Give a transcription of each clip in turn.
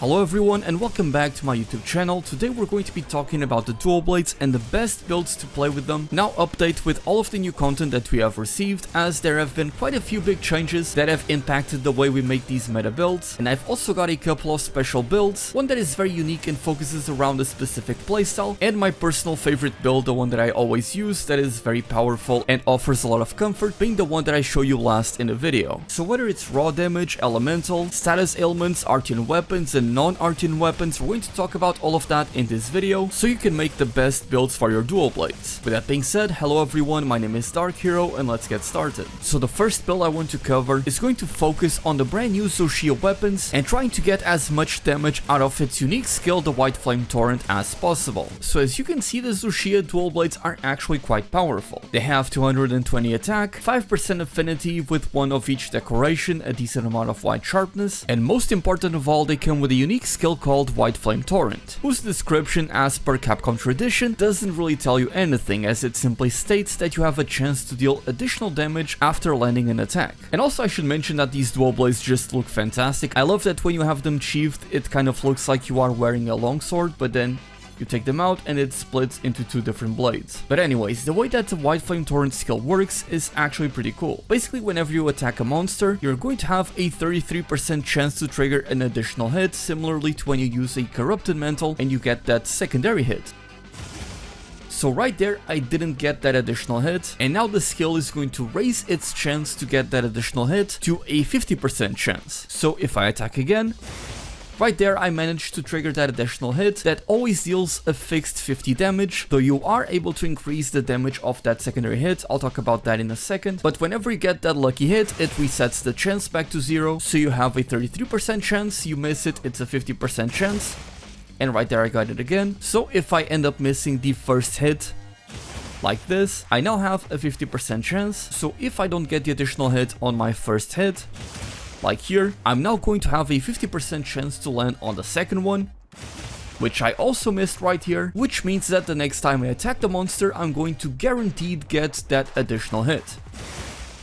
Hello everyone and welcome back to my YouTube channel. Today we're going to be talking about the dual blades and the best builds to play with them. Now update with all of the new content that we have received, as there have been quite a few big changes that have impacted the way we make these meta builds, and I've also got a couple of special builds, one that is very unique and focuses around a specific playstyle, and my personal favorite build, the one that I always use, that is very powerful and offers a lot of comfort, being the one that I show you last in the video. So whether it's raw damage, elemental, status ailments, Artian weapons and non-Artian weapons, we're going to talk about all of that in this video, so you can make the best builds for your dual blades. With that being said, hello everyone, my name is Dark Hero and let's get started. So the first build I want to cover is going to focus on the brand new Zushia weapons and trying to get as much damage out of its unique skill, the White Flame Torrent, as possible. So as you can see, the Zushia dual blades are actually quite powerful. They have 220 attack, 5% affinity with one of each decoration, a decent amount of white sharpness, and most important of all, they come with a unique skill called White Flame Torrent, whose description as per Capcom tradition doesn't really tell you anything, as it simply states that you have a chance to deal additional damage after landing an attack. And also I should mention that these dual blades just look fantastic. I love that when you have them sheathed, it kind of looks like you are wearing a longsword, but then you take them out and it splits into two different blades. But anyways, the way that the White Flame Torrent skill works is actually pretty cool. Basically, whenever you attack a monster, you're going to have a 33% chance to trigger an additional hit, similarly to when you use a Corrupted Mantle and you get that secondary hit. So right there, I didn't get that additional hit, and now the skill is going to raise its chance to get that additional hit to a 50% chance. So if I attack again, right there I managed to trigger that additional hit that always deals a fixed 50 damage, though you are able to increase the damage of that secondary hit. I'll talk about that in a second. But whenever you get that lucky hit, it resets the chance back to 0, so you have a 33% chance, you miss it, it's a 50% chance. And right there I got it again. So if I end up missing the first hit, like this, I now have a 50% chance. So if I don't get the additional hit on my first hit, like here, I'm now going to have a 50% chance to land on the second one, which I also missed right here, which means that the next time I attack the monster, I'm going to guaranteed get that additional hit.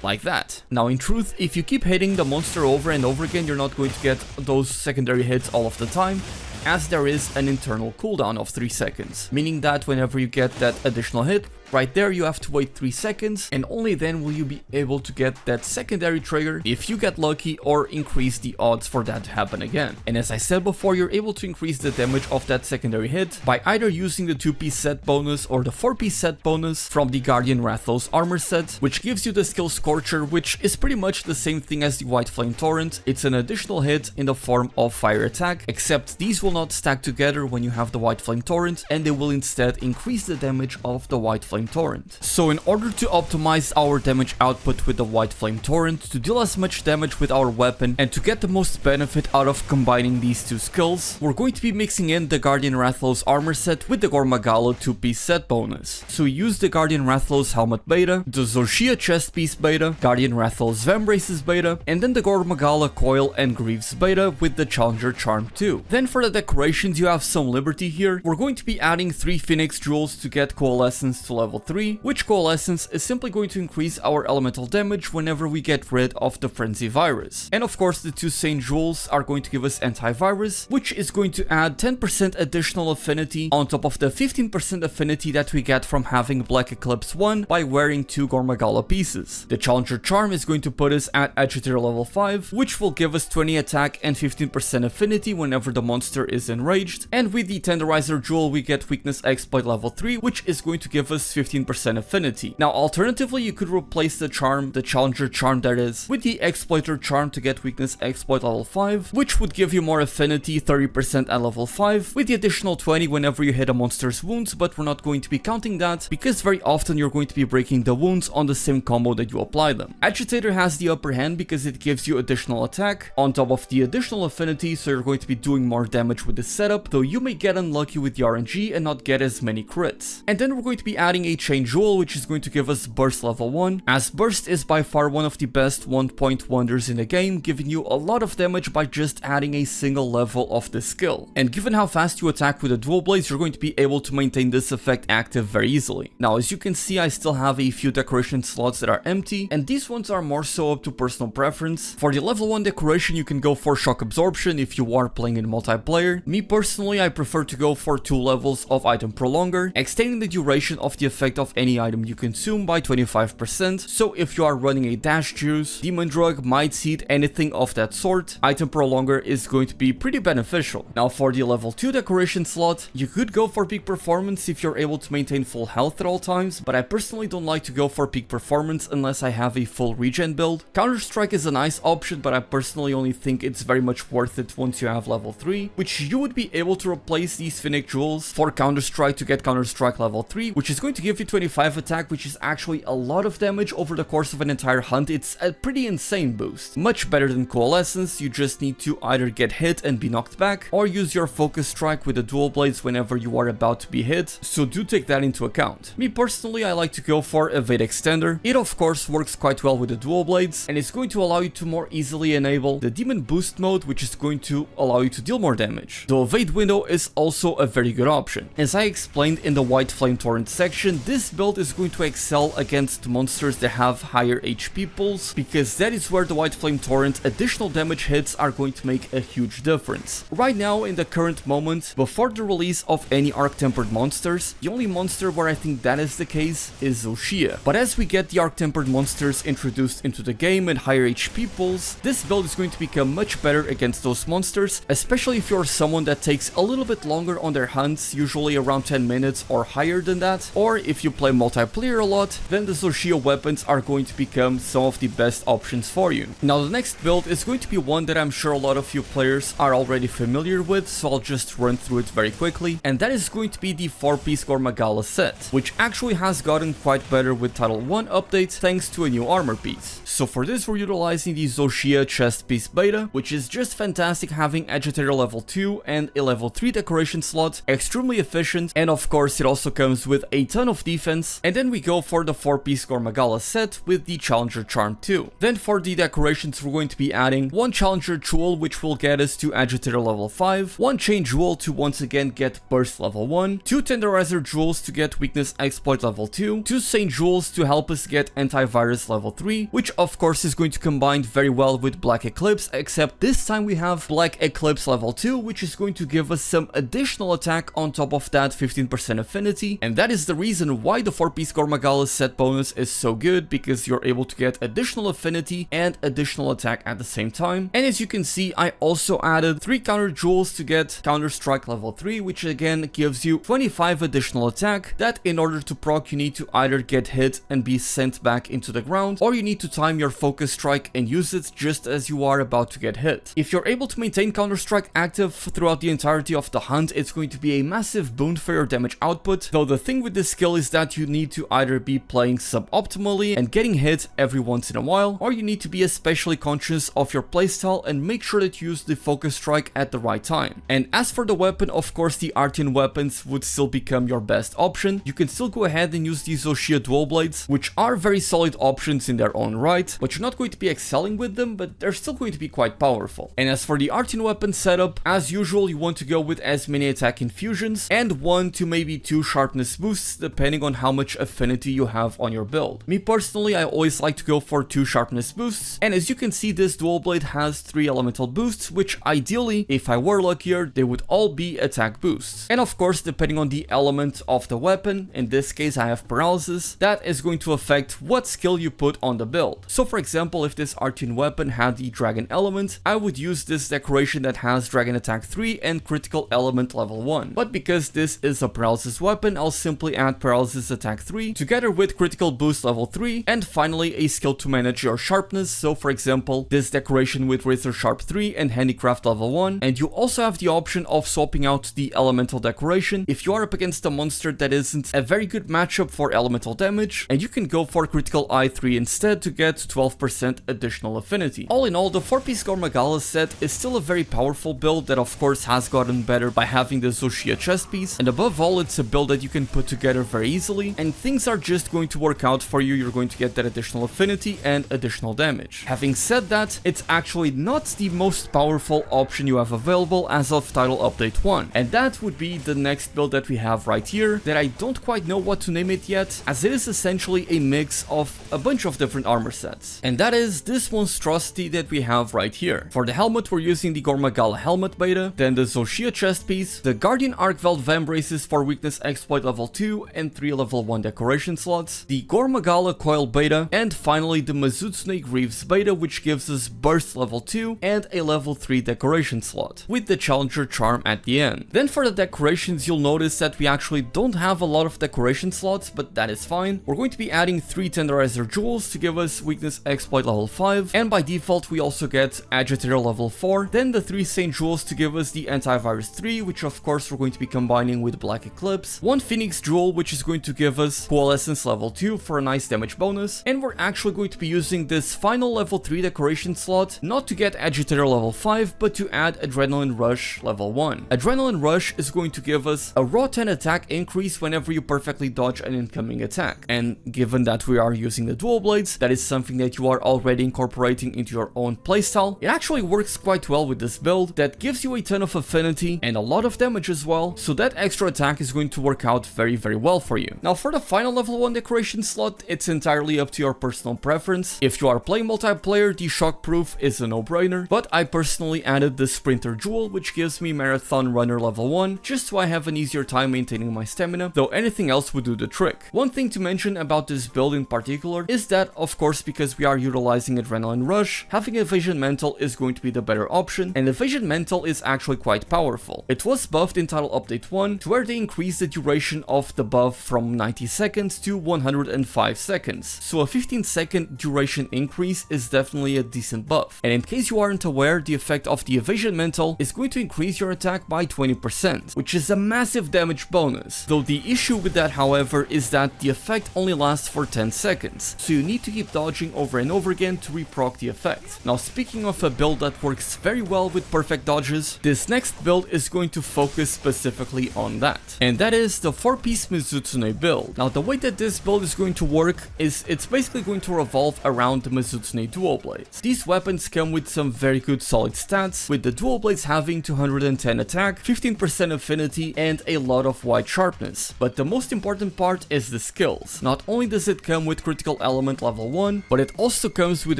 Like that. Now in truth, if you keep hitting the monster over and over again, you're not going to get those secondary hits all of the time, as there is an internal cooldown of 3 seconds, meaning that whenever you get that additional hit, right there you have to wait 3 seconds, and only then will you be able to get that secondary trigger if you get lucky or increase the odds for that to happen again. And as I said before, you're able to increase the damage of that secondary hit by either using the 2-piece set bonus or the 4-piece set bonus from the Guardian Rathalos armor set, which gives you the skill Scorcher, which is pretty much the same thing as the White Flame Torrent. It's an additional hit in the form of fire attack, except these will not stack together when you have the White Flame Torrent, and they will instead increase the damage of the White Flame Torrent. So in order to optimize our damage output with the White Flame Torrent, to deal as much damage with our weapon, and to get the most benefit out of combining these two skills, we're going to be mixing in the Guardian Rathalos armor set with the Gore Magala 2-piece set bonus. So we use the Guardian Rathalos helmet beta, the Zushia chest piece beta, Guardian Rathalos Vambraces beta, and then the Gore Magala coil and greaves beta with the Challenger charm too. Then for the decorations, you have some liberty here. We're going to be adding 3 Phoenix Jewels to get Coalescence to level 3, which Coalescence is simply going to increase our elemental damage whenever we get rid of the Frenzy Virus. And of course the 2 Saint Jewels are going to give us Antivirus, which is going to add 10% additional affinity on top of the 15% affinity that we get from having Black Eclipse 1 by wearing 2 Gore Magala pieces. The Challenger charm is going to put us at Agitator level 5, which will give us 20 attack and 15% affinity whenever the monster is enraged, and with the Tenderizer Jewel we get Weakness Exploit level 3, which is going to give us 15% affinity. Now alternatively, you could replace the charm, the Challenger charm that is, with the Exploiter charm to get Weakness Exploit level 5, which would give you more affinity, 30% at level 5, with the additional 20 whenever you hit a monster's wounds, but we're not going to be counting that, because very often you're going to be breaking the wounds on the same combo that you apply them. Agitator has the upper hand because it gives you additional attack, on top of the additional affinity, so you're going to be doing more damage with this setup, though you may get unlucky with the RNG and not get as many crits. And then we're going to be adding a Chain Jewel, which is going to give us Burst level 1, as Burst is by far one of the best 1-point wonders in the game, giving you a lot of damage by just adding a single level of this skill. And given how fast you attack with the dual blades, you're going to be able to maintain this effect active very easily. Now, as you can see, I still have a few decoration slots that are empty, and these ones are more so up to personal preference. For the level 1 decoration, you can go for Shock Absorption if you are playing in multiplayer. Me personally, I prefer to go for 2 levels of Item Prolonger, extending the duration of the effect of any item you consume by 25%, so if you are running a Dash Juice, Demon Drug, Might Seed, anything of that sort, Item Prolonger is going to be pretty beneficial. Now for the level 2 decoration slot, you could go for Peak Performance if you're able to maintain full health at all times, but I personally don't like to go for Peak Performance unless I have a full regen build. Counter-Strike is a nice option, but I personally only think it's very much worth it once you have level 3, which you would be able to replace these Finnick Jewels for Counter-Strike to get Counter-Strike level 3, which is going to give you 25 attack, which is actually a lot of damage over the course of an entire hunt. It's a pretty insane boost. Much better than Coalescence. You just need to either get hit and be knocked back, or use your Focus Strike with the dual blades whenever you are about to be hit, so do take that into account. Me personally, I like to go for Evade Extender. It of course works quite well with the dual blades, and it's going to allow you to more easily enable the Demon Boost mode, which is going to allow you to deal more damage. The Evade window is also a very good option. As I explained in the White Flame Torrent section, this build is going to excel against monsters that have higher HP pools, because that is where the White Flame Torrent additional damage hits are going to make a huge difference. Right now, in the current moment, before the release of any Arc-Tempered monsters, the only monster where I think that is the case is Zushia. But as we get the Arc-Tempered monsters introduced into the game and higher HP pools, this build is going to become much better against those monsters, especially if you're someone that takes a little bit longer on their hunts, usually around 10 minutes or higher than that, or if you play multiplayer a lot, then the Zushia weapons are going to become some of the best options for you. Now the next build is going to be one that I'm sure a lot of you players are already familiar with, so I'll just run through it very quickly, and that is going to be the 4-piece Gore Magala set, which actually has gotten quite better with Title 1 updates thanks to a new armor piece. So for this, we're utilizing the Zushia chest piece beta, which is just fantastic, having Agitator level 2 and a level 3 decoration slot, extremely efficient, and of course it also comes with a ton of defense. And then we go for the 4-piece Gore Magala set with the Challenger Charm 2. Then for the decorations, we're going to be adding 1 Challenger Jewel, which will get us to Agitator level 5, 1 Chain Jewel to once again get Burst level 1, 2 Tenderizer Jewels to get Weakness Exploit level 2, 2 Saint Jewels to help us get Antivirus level 3, which of course is going to combine very well with Black Eclipse, except this time we have Black Eclipse level 2, which is going to give us some additional attack on top of that 15% affinity, and that is the reason why the 4-piece Gore Magala set bonus is so good, because you're able to get additional affinity and additional attack at the same time. And as you can see, I also added 3 Counter Jewels to get Counter-Strike level 3, which again gives you 25 additional attack, that in order to proc you need to either get hit and be sent back into the ground, or you need to time your Focus Strike and use it just as you are about to get hit. If you're able to maintain Counter-Strike active throughout the entirety of the hunt, it's going to be a massive boon for your damage output, though the thing with this skill is that you need to either be playing suboptimally and getting hit every once in a while, or you need to be especially conscious of your playstyle and make sure that you use the Focus Strike at the right time. And as for the weapon, of course the Artian weapons would still become your best option. You can still go ahead and use the Zushia dual blades, which are very solid options in their own right, but you're not going to be excelling with them, but they're still going to be quite powerful. And as for the Artian weapon setup, as usual you want to go with as many attack infusions and 1 to maybe 2 sharpness boosts depending on how much affinity you have on your build. Me personally, I always like to go for 2 sharpness boosts, and as you can see, this dual blade has 3 elemental boosts, which ideally, if I were luckier, they would all be attack boosts. And of course, depending on the element of the weapon, in this case I have paralysis, that is going to affect what skill you put on the build. So for example, if this Artian weapon had the dragon element, I would use this decoration that has dragon attack 3 and critical element level 1. But because this is a paralysis weapon, I'll simply add paralysis attack 3 together with critical boost level 3, and finally a skill to manage your sharpness. So for example, this decoration with Razor Sharp 3 and Handicraft level 1, and you also have the option of swapping out the elemental decoration if you are up against a monster that isn't a very good matchup for elemental damage, and you can go for critical eye 3 instead to get 12% additional affinity. All in all, the 4-piece Gore Magala set is still a very powerful build that of course has gotten better by having the Zushia chest piece, and above all, it's a build that you can put together very very easily, and things are just going to work out for you. You're going to get that additional affinity and additional damage. Having said that, it's actually not the most powerful option you have available as of Title Update 1, and that would be the next build that we have right here, that I don't quite know what to name it yet, as it is essentially a mix of a bunch of different armor sets. And that is this monstrosity that we have right here. For the helmet, we're using the Gore Magala helmet beta, then the Zushia chest piece, the Guardian Arc Veld Vambraces for weakness exploit level 2 and 3 level 1 decoration slots, the Gore Magala coil beta, and finally the Mizutsune Greaves beta, which gives us burst level 2 and a level 3 decoration slot, with the challenger charm at the end. Then for the decorations, you'll notice that we actually don't have a lot of decoration slots, but that is fine. We're going to be adding 3 tenderizer jewels to give us weakness exploit level 5, and by default we also get agitator level 4, then the 3 saint jewels to give us the antivirus 3, which of course we're going to be combining with black eclipse, 1 phoenix jewel which is going to give us coalescence level 2 for a nice damage bonus, and we're actually going to be using this final level 3 decoration slot not to get agitator level 5, but to add adrenaline rush level 1. Adrenaline rush is going to give us a raw 10 attack increase whenever you perfectly dodge an incoming attack, and given that we are using the dual blades, that is something that you are already incorporating into your own playstyle. It actually works quite well with this build that gives you a ton of affinity and a lot of damage as well, so that extra attack is going to work out very well for you. Now for the final level 1 decoration slot, it's entirely up to your personal preference. If you are playing multiplayer, the shockproof is a no-brainer, but I personally added the sprinter jewel, which gives me marathon runner level 1, just so I have an easier time maintaining my stamina, though anything else would do the trick. One thing to mention about this build in particular is that, of course, because we are utilizing adrenaline rush, having evasion mental is going to be the better option, and evasion mental is actually quite powerful. It was buffed in Title Update 1 to where they increased the duration of the buff from 90 seconds to 105 seconds, so a 15-second duration increase is definitely a decent buff. And in case you aren't aware, the effect of the evasion mental is going to increase your attack by 20%, which is a massive damage bonus, though the issue with that, however, is that the effect only lasts for 10 seconds, so you need to keep dodging over and over again to reproc the effect. Now speaking of a build that works very well with perfect dodges, this next build is going to focus specifically on that, and that is the 4-piece Mizutsune build. Now the way that this build is going to work is it's basically going to revolve around the Mizutsune dual blades. These weapons come with some very good solid stats, with the dual blades having 210 attack, 15% affinity, and a lot of wide sharpness. But the most important part is the skills. Not only does it come with critical element level 1, but it also comes with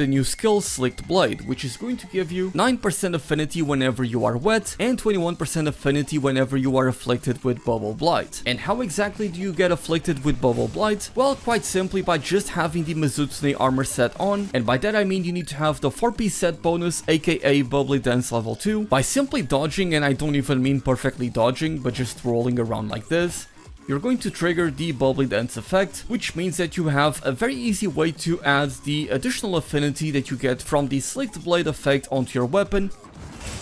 a new skill, Slicked Blade, which is going to give you 9% affinity whenever you are wet, and 21% affinity whenever you are afflicted with Bubble Blight. And how exactly do you get afflicted with Bubble Blight? Well, quite simply by just having the Mizutsune armor set on, and by that I mean you need to have the 4-piece set bonus, aka Bubbly Dance level 2, by simply dodging, and I don't even mean perfectly dodging, but just rolling around like this. You're going to trigger the Bubbly Dance effect, which means that you have a very easy way to add the additional affinity that you get from the Slicked Blade effect onto your weapon.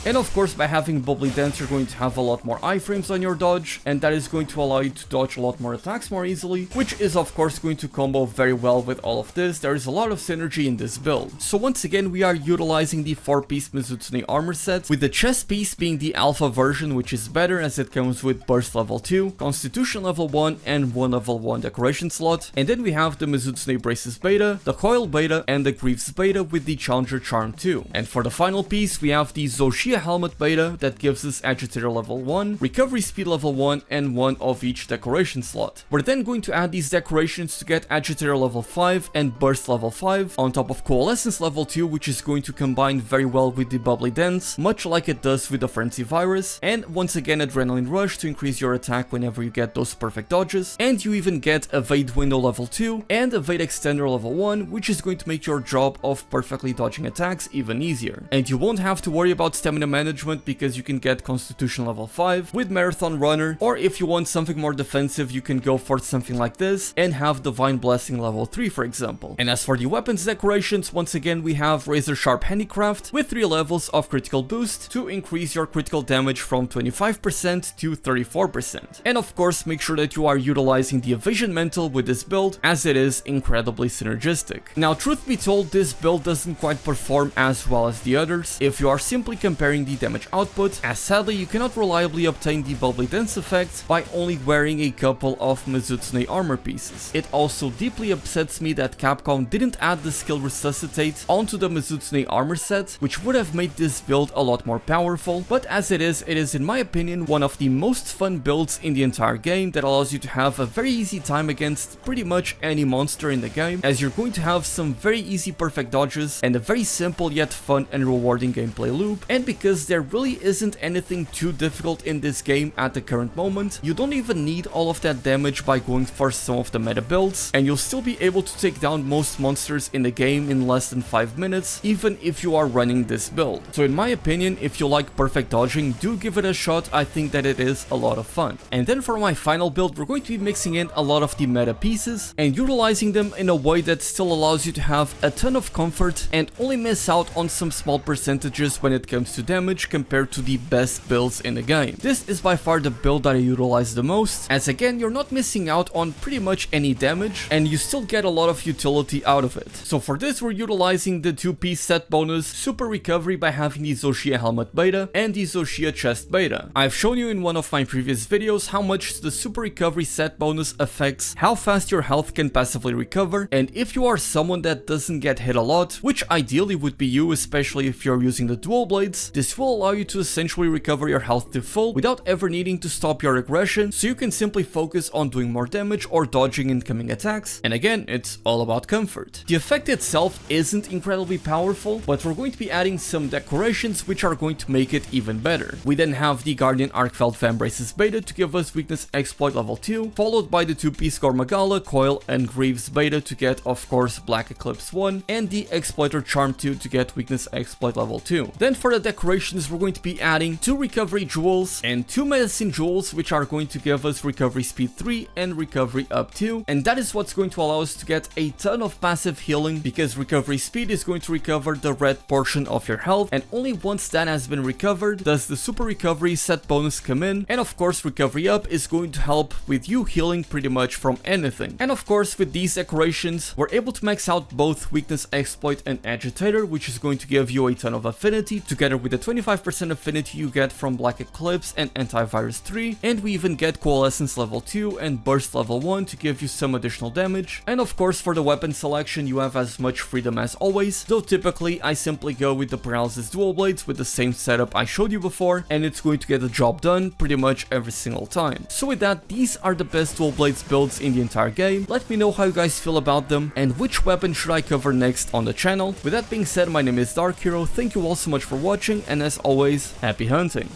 And of course, by having Bubbly Dance, you're going to have a lot more iframes on your dodge, and that is going to allow you to dodge a lot more attacks more easily, which is of course going to combo very well with all of this. There is a lot of synergy in this build. So once again, we are utilizing the 4-piece Mizutsune armor set, with the chest piece being the alpha version, which is better as it comes with burst level 2, constitution level 1, and 1 level 1 decoration slot. And then we have the Mizutsune braces beta, the coil beta, and the Greaves beta with the challenger charm 2. And for the final piece, we have the Zushia helmet beta that gives us agitator level 1, recovery speed level 1, and 1 of each decoration slot. We're then going to add these decorations to get agitator level 5 and burst level 5 on top of coalescence level 2, which is going to combine very well with the Bubbly Dance, much like it does with the Frenzy Virus, and once again adrenaline rush to increase your attack whenever you get those perfect dodges, and you even get evade window level 2 and evade extender level 1, which is going to make your job of perfectly dodging attacks even easier. And you won't have to worry about stamina management because you can get constitution level 5 with marathon runner, or if you want something more defensive, you can go for something like this and have divine blessing level 3, for example. And as for the weapons decorations, once again we have razor sharp handicraft with 3 levels of critical boost to increase your critical damage from 25% to 34%. And of course, make sure that you are utilizing the evasion mental with this build, as it is incredibly synergistic. Now, truth be told, this build doesn't quite perform as well as the others. If you are simply comparing the damage output, as sadly you cannot reliably obtain the Bubbly Dance effect by only wearing a couple of Mizutsune armor pieces. It also deeply upsets me that Capcom didn't add the skill Resuscitate onto the Mizutsune armor set, which would have made this build a lot more powerful, but as it is in my opinion one of the most fun builds in the entire game that allows you to have a very easy time against pretty much any monster in the game, as you're going to have some very easy perfect dodges and a very simple yet fun and rewarding gameplay loop. And because there really isn't anything too difficult in this game at the current moment, you don't even need all of that damage by going for some of the meta builds, and you'll still be able to take down most monsters in the game in less than 5 minutes, even if you are running this build. So in my opinion, if you like perfect dodging, do give it a shot. I think that it is a lot of fun. And then for my final build, we're going to be mixing in a lot of the meta pieces and utilizing them in a way that still allows you to have a ton of comfort and only miss out on some small percentages when it comes to damage compared to the best builds in the game. This is by far the build that I utilize the most, as again, you're not missing out on pretty much any damage and you still get a lot of utility out of it. So for this, we're utilizing the 2-piece set bonus Super Recovery by having the Zushia helmet beta and the Zushia chest beta. I've shown you in one of my previous videos how much the Super Recovery set bonus affects how fast your health can passively recover, and if you are someone that doesn't get hit a lot, which ideally would be you, especially if you're using the dual blades, this will allow you to essentially recover your health to full without ever needing to stop your aggression, so you can simply focus on doing more damage or dodging incoming attacks, and again, it's all about comfort. The effect itself isn't incredibly powerful, but we're going to be adding some decorations which are going to make it even better. We then have the Guardian Arcfeld Vambraces beta to give us weakness exploit level 2, followed by the 2-piece Gore Magala, Coil and Greaves beta to get of course Black Eclipse 1, and the Exploiter Charm 2 to get weakness exploit level 2. Then for the decorations, we're going to be adding 2 recovery jewels and 2 medicine jewels, which are going to give us recovery speed 3 and recovery up 2, and that is what's going to allow us to get a ton of passive healing, because recovery speed is going to recover the red portion of your health, and only once that has been recovered does the super recovery set bonus come in, and of course recovery up is going to help with you healing pretty much from anything. And of course with these decorations, we're able to max out both weakness exploit and agitator, which is going to give you a ton of affinity, together with the 25% affinity you get from Black Eclipse and Antivirus 3, and we even get Coalescence level 2 and Burst level 1 to give you some additional damage. And of course for the weapon selection, you have as much freedom as always, though typically I simply go with the Paralysis dual blades with the same setup I showed you before, and it's going to get the job done pretty much every single time. So with that, these are the best dual blades builds in the entire game. Let me know how you guys feel about them and which weapon should I cover next on the channel. With that being said, my name is Dark Hero, thank you all so much for watching, and as always, happy hunting!